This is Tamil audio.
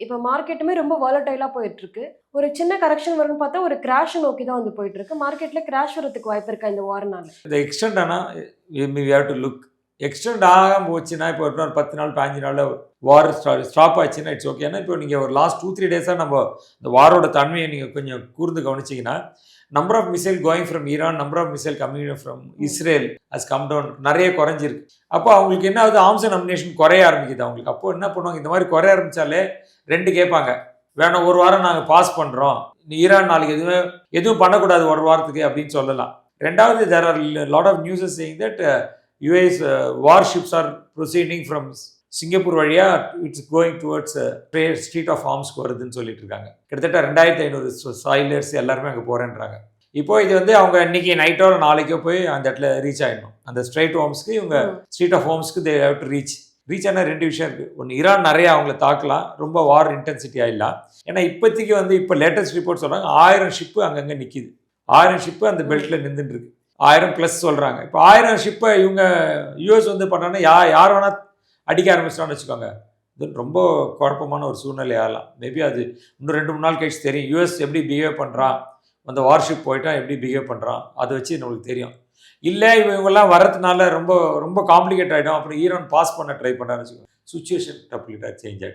இப்போ மார்க்கெட்டுமே ரொம்ப வாலடைலா போயிட்டு இருக்கு. ஒரு சின்ன கரெக்ஷன் வரும்னு பார்த்தா ஒரு கிராஷ் நோக்கி தான் வந்து போயிட்டு இருக்கு. மார்க்கெட்ல கிராஷ் வரதுக்கு வாய்ப்பு இருக்கா இந்த வார்னால? இந்த எக்ஸ்டெண்ட் ஆனா we have to look. Extend ஆகாம போச்சுன்னா, இப்போ இன்னொரு 10 நாள் 15 நாள்ல வார் ஸ்டாப் ஆச்சுன்னா இட்ஸ் ஓகே. ஏன்னா இப்போ நீங்க ஒரு லாஸ்ட் 2, 3 டேஸா நம்ம இந்த வாரோட தன்மையை நீங்க கொஞ்சம் கூர்ந்து கவனிச்சீங்கன்னா, number of missile going from Iran, number of missile coming from Israel has come down நிறைய குறைஞ்சிருக்கு. அப்போ அவங்களுக்கு என்ன ஆகுது, ஆர்ம்ஸ் அண்ட் அம்யூனிஷன் குறைய ஆரம்பிக்குது அவங்களுக்கு. அப்போ என்ன பண்ணுவாங்க, இந்த மாதிரி குறைய ஆரம்பிச்சாலே 2 கேட்பாங்க. வேணாம், ஒரு வாரம் நாங்கள் பாஸ் பண்ணுறோம், ஈரான் நாளைக்கு எதுவும் பண்ணக்கூடாது ஒரு வாரத்துக்கு அப்படின்னு சொல்லலாம். ரெண்டாவது, there are lot of newses saying that US warships are proceeding from Singapore வழியா it's going towards strait of ஆர்ம்ஸ்க்கு வருதுன்னு சொல்லிட்டு இருக்காங்க. கிட்டத்தட்ட 2500 சாயிலர்ஸ் எல்லாருமே அங்கே போறேன்றாங்க. இப்போ இது வந்து அவங்க இன்னைக்கு நைட்டோ நாளைக்கோ போய் அந்த இடத்துல ரீச் ஆயிடணும். அந்த ஸ்ட்ரைட் ஹோம்ஸ்க்கு, இவங்க ஸ்ட்ரீட் ஆஃப் ஹோம்ஸ்க்கு தே ஹேவ் டு ரீச். ஆனால் 2 விஷயம் இருக்குது. ஒன்று, ஈரான் நிறைய அவங்கள தாக்கலாம், ரொம்ப வார் இன்டென்சிட்டி ஆகிடலாம். ஏன்னா இப்போதைக்கு வந்து இப்போ லேட்டஸ்ட் ரிப்போர்ட் சொல்கிறாங்க 1000 ஷிப்பு அங்கங்கே நிற்கிது. 1000 ஷிப்பு அந்த பெல்ட்டில் நின்றுட்டு இருக்கு. 1000 ப்ளஸ் சொல்கிறாங்க. இப்போ 1000 ஷிப்பை இவங்க யூஎஸ் வந்து பண்ணாங்கன்னா யார் வேணால் அடிக்க ஆரம்பிச்சிட்டான்னு வச்சுக்கோங்க. இது ரொம்ப குழப்பமான ஒரு சூழ்நிலை ஆகலாம். மேபி அது இன்னும் 2-3 நாள் கழிச்சு தெரியும். யூஎஸ் எப்படி பிஹேவ் பண்ணுறான், அந்த வார்ஷிப் போயிட்டா எப்படி பிஹேவ் பண்ணுறான், அதை வச்சு நம்மளுக்கு தெரியும். இல்லை இவங்கெல்லாம் வரதுனால ரொம்ப ரொம்ப காம்ப்ளிகேட் ஆகிடும். அப்புறம் ஈரான் பாஸ் பண்ண ட்ரை பண்ணான்னு வச்சுக்கோங்க, சுச்சுவேஷன் கம்ப்ளீட்டாக சேஞ்ச் ஆகிடும்.